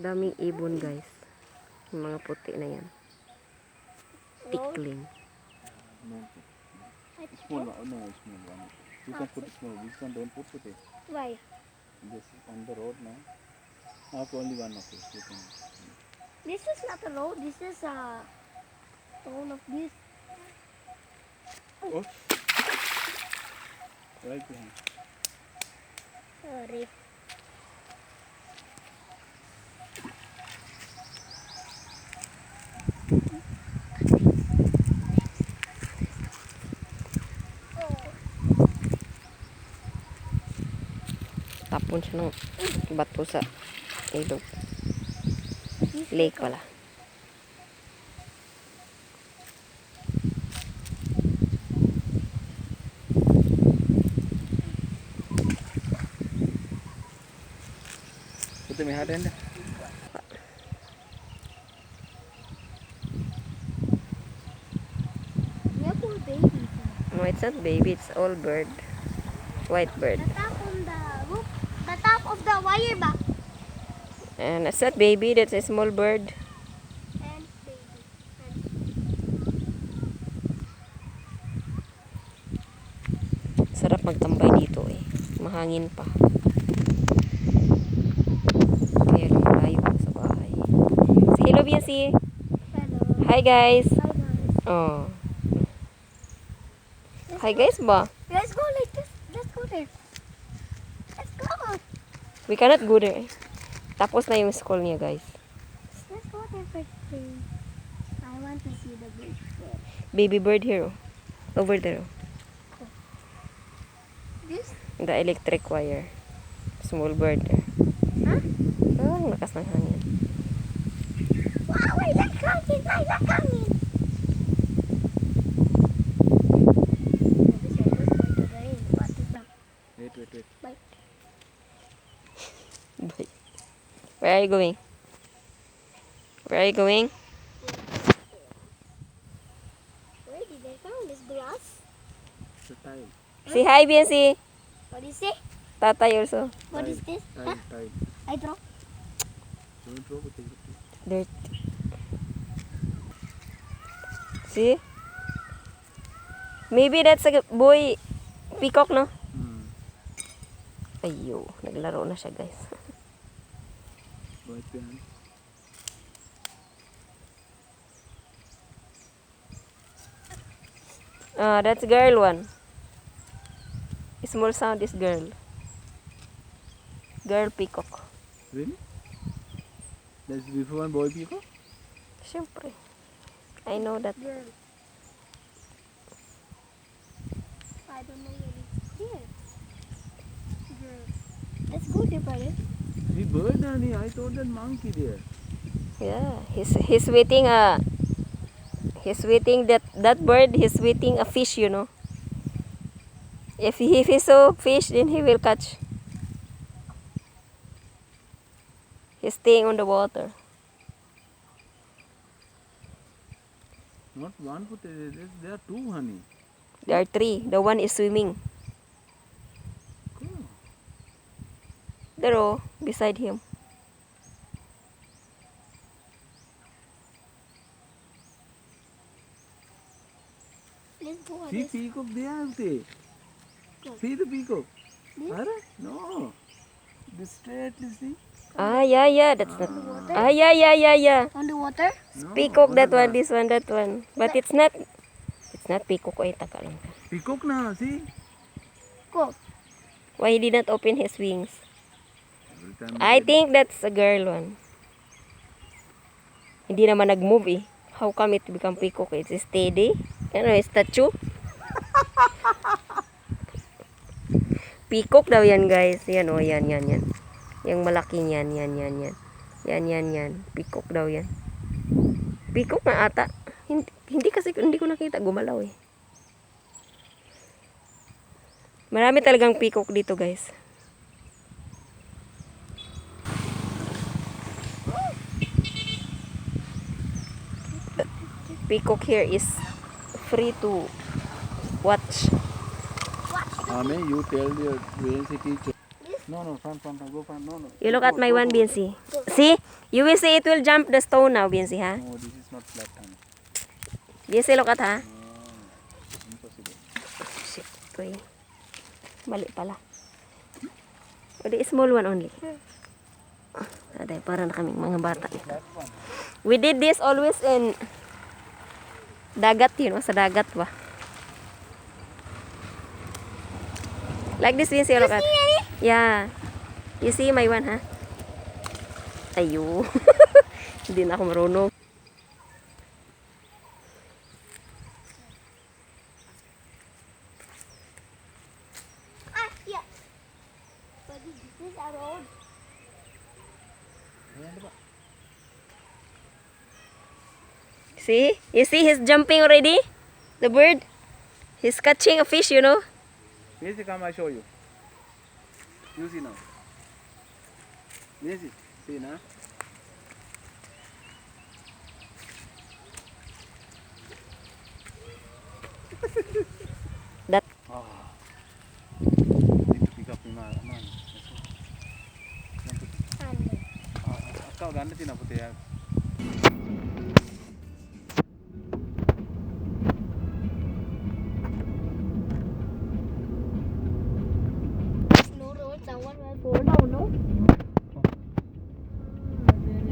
Daming ibon guys. Yung mga puti na yan. Tickling. Small one, no, small one. You can put small. This one don't put it. Why? This is on the road now. Not only one of it. You can. This is not a road. This is a stone of this. Oh. Right behind. Sorry. Tapon siya ng bato sa ilog. Lake pala. Put my hat in there. We have more babies. No, it's not baby. It's all bird. White bird. The top on the roof. The top of the wire back. And it's not baby. That's a small bird. And baby. Sarap magtambay dito eh. Mahangin pa. Kaya lang malayo sa bahay. Say hello, Biancy. Hello. Hi guys. Hi guys. Oh. Hi guys ba? Let's go like this. Let's go there. Let's go. We cannot go there. Tapos na yung school niya guys. Let's go there first. I want to see the big bird. Baby bird here. Oh. Over there. Oh. This? The electric wire. Small bird there. Huh? Oh, lakas ng hangin. Wow, I like coming. I like coming. Wait. Bye. Bye. Where are you going? Where are you going? Where did I found this glass? The tile. Say hi, Biancy. What is it? Tatay also. What is this? Huh? Tile. I drop. Don't throw it. Dirt. See? Maybe that's a boy peacock, no? Ayo, naglaro na siya, guys. Right behind. That's girl one. Small sound is girl. Girl peacock. Really? That's before one boy peacock? Siyempre. I know that. Girl. I don't know where it's here. Girl. Let's go there, brother. The bird, honey. I thought that monkey there. Yeah, he's waiting that bird, he's waiting a fish, you know. If he saw fish, then he will catch. He's staying on the water. Not one, but there are two, honey. There are three. The one is swimming. Cool. There, oh, beside him. Let's go. See peacock there, see? See the peacock? This? Are? No. This straight, see? Yeah, that's not. Yeah. On the water? No, Peacock, on that the one, grass. this one, that one. But it's not peacock. Ay, taka lang. Peacock na, see? Go. Why he did not open his wings? Every time I think that's a girl one. Hindi naman nag-move eh. How come it become peacock? It's steady. Ano, statue? Peacock daw yan, guys. Yan, oh, yan. Yung malaking yan. Yan. Peacock daw yan. Peacock na ata. Hindi kasi, hindi ko nakita. Gumalaw eh. Marami talagang peacock dito, guys. Peacock here is free to watch. Ame, you tell your Biancy teacher. No, front, go front. No. You look at my one, Biancy. See? You will see it will jump the stone now, Biancy, ha? No, this is not flat, honey. Biancy, look at, ha? No, impossible. Shit, boy. Mali pala. O, the small one only. Aday, para na kaming mga bata. Flat one. We did this always in dagat, you know, sa dagat ba? Like this, Biancy, look at. Yeah. You see my one, ha? Ayo. Hindi na ako marunong. Yeah. But this is a road. See? You see he's jumping already? The bird? He's catching a fish, you know? Biancy, come, I show you. You see now. Biancy, see now. That Need to pick up him, man. Akka ganda tina puti ya. No road, someone will fall down, no?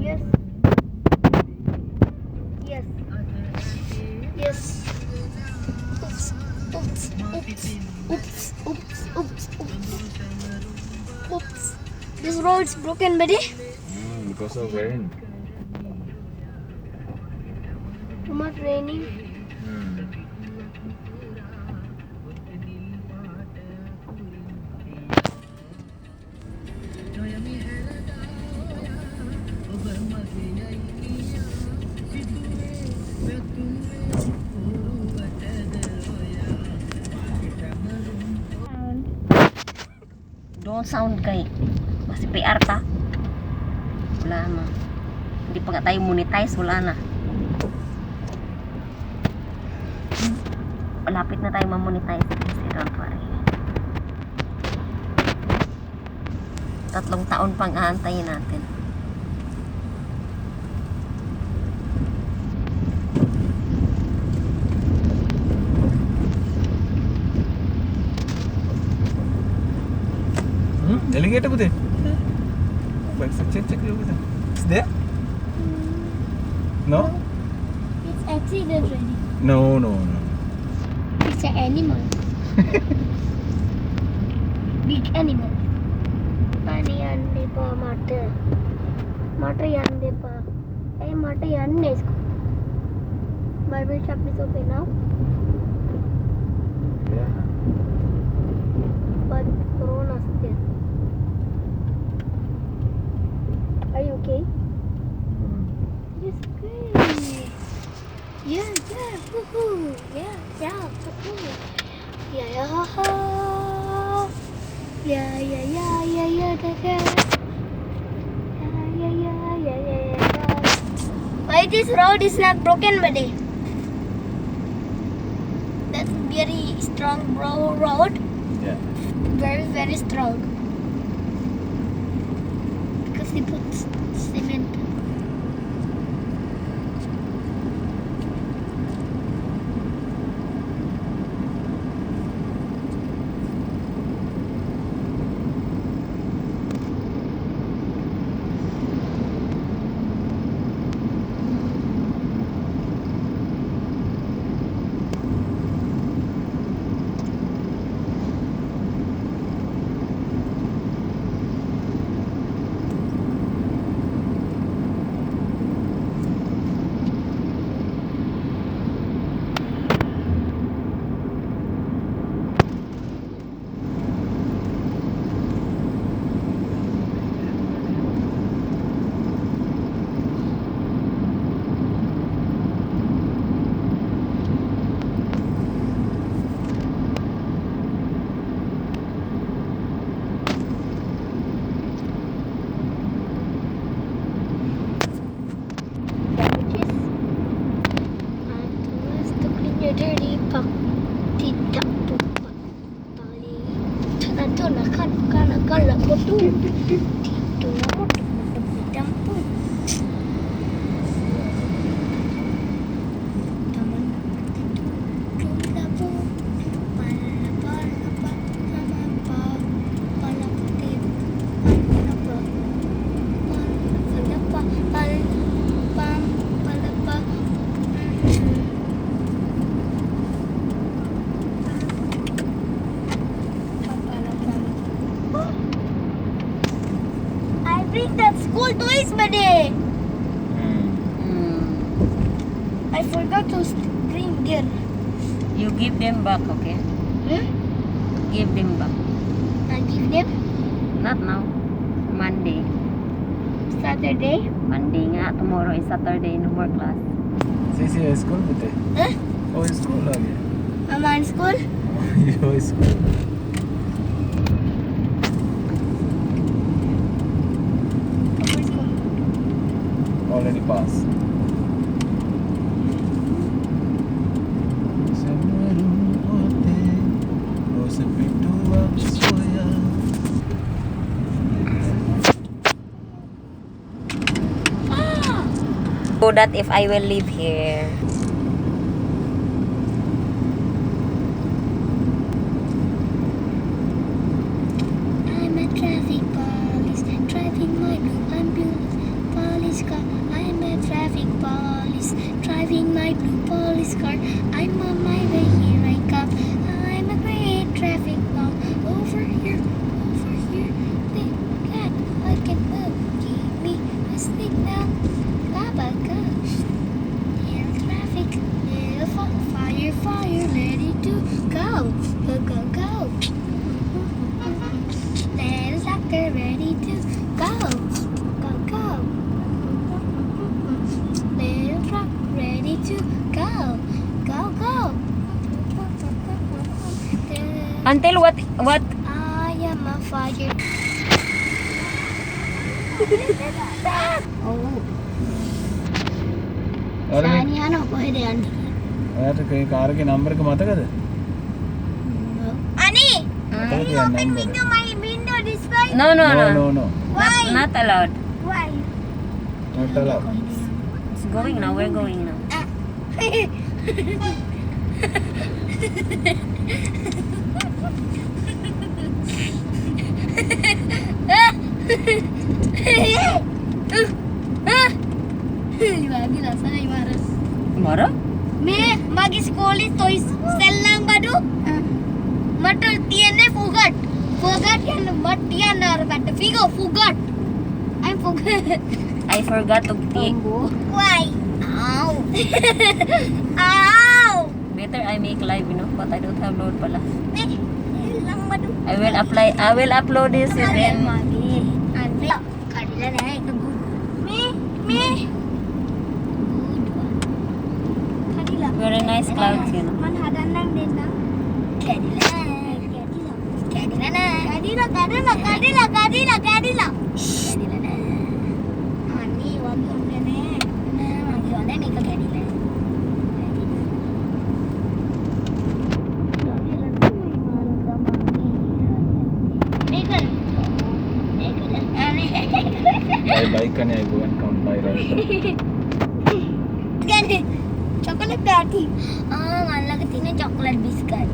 Yes. Yes. Yes. Oops. Oops. Oops. Oops. Oops. Oops. Oops. Oops. This road's broken, buddy. Because of rain. Too much raining. don't sound kay masih PR ta. Wala na. Hindi pa nga tayo monetize, wala na. Malapit na tayo ma-monetize. Don't worry. 3 taon pang aantayin natin. Alligator putih. Baik, check dulu kita. Is there? No? It's accident ready. No. It's an animal. Big animal. Pani ande pa mata. Mata ande pa. Mata ande isko. Barber shop is open now. Yeah. But Corona still. Are you okay? Yes, okay. Yeah, woohoo. Yeah, woohoo. Yeah. Why this road is not broken, buddy? That's very strong road. Yeah. Very, very strong. Because they put cement. I bring that school toys, buddy. I forgot to bring there. You give them back, okay? Give them back. I give them Not now. Monday. Saturday. Monday nga. Tomorrow is Saturday, no more class. CC school में थे Huh? ओ school आ गया I'm in school. Yo school already passed So that if I will live here. I'm a traffic police, driving my blue ambulance police car. I'm a traffic police, driving my blue police car. I'm on my way, here I come. I'm a great traffic law. Over here, big cat, I can move. Give me a signal, Baba gosh. Little traffic, little fire, fire, ready to go, go, go, go. Little doctor ready to go, go, go. Little truck ready to go, go, go. Until what? I am a fire. और भी Sanihan ako yan. यार तो कहीं car के number का माता कर Ani, can you open window? my window this way. No, no, no. no no Why? Not allowed. Why? not allowed It's going now. We're going now. Lagi lah sana marah. Tomorrow? Me bagi sekolah toys selang badu. Matul tiene forgot. Forgot yan matian nar kat figo forgot. I'm forgot. I forgot to take. Why? Ow. Ow. Better I make live, you know, but I don't have load pala. Selang badu. I will upload this and then Kadila na ito good. Me. Good one. Kadila. very nice clouds, you know. Manhadan lang din na. Kadila na. Kadila na. Kadila na. Ani, wag yun na. Wag yun na, may kadila. by bike can I go and come by right Chocolate patty. Malah ketinggalan chocolate biscuit.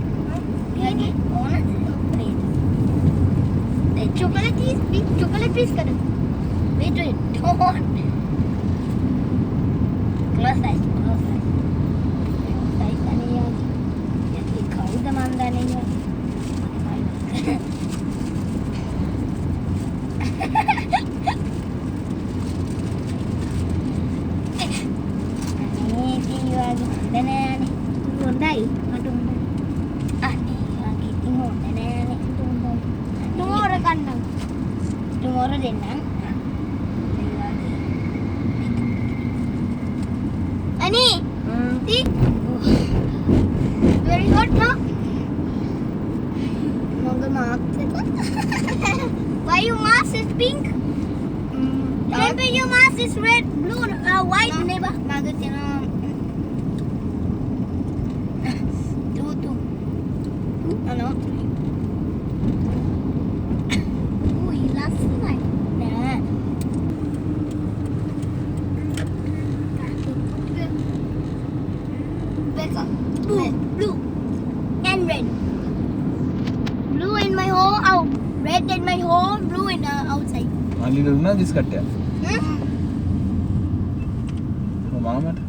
Ini, mana? Chocolate biscuit. Wait. Don't. Close eyes. Size ani ya. Jadi kau dah manda ni ya. Tomorrow din na. Ani, see? Very hot, no? Why your mask is pink? Maybe your mask is red, blue, white, neighbor. Magot yun. Two. Ano? Uy, last night. like a blue and red. Blue in my home, out. Red in my home, blue in outside. Ali, na this katte. Hmm? Oh, mama.